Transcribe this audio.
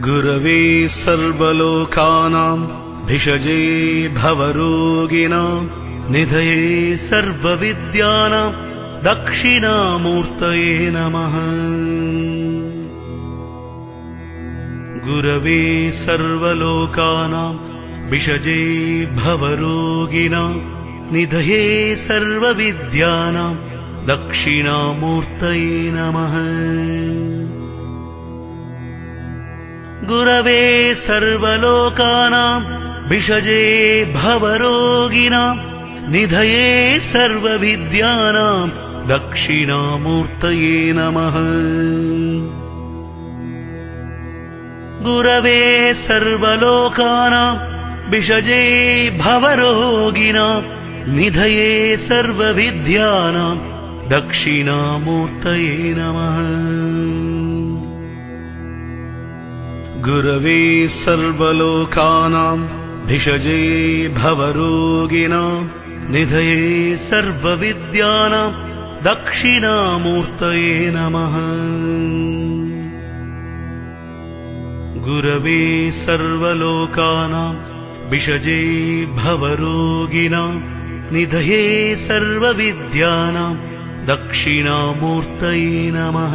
गुरवे सर्वलोकानां भिषजे भवरोगिणां निधये सर्वविद्यानां दक्षिणामूर्तये नमः। गुरवे सर्वलोकानां भिषजे भवरोगिणां निधये सर्वविद्यानां दक्षिणामूर्तये नमः। गुरवे सर्वलोकानां भिषजे भवरोगिणां निधये सर्वविद्यानां दक्षिणामूर्तये नमः। गुरवे सर्वलोकानां भिषजे भवरोगिणां निधये सर्वविद्यानां दक्षिणामूर्तये नमः। गुरवे सर्वलोकानां भिषजे भवरोगिणां निधये सर्वविद्यानां दक्षिणामूर्तये नमः। गुरवे सर्वलोकानां भिषजे भवरोगिणां निधये सर्वविद्यानां दक्षिणामूर्तये नमः।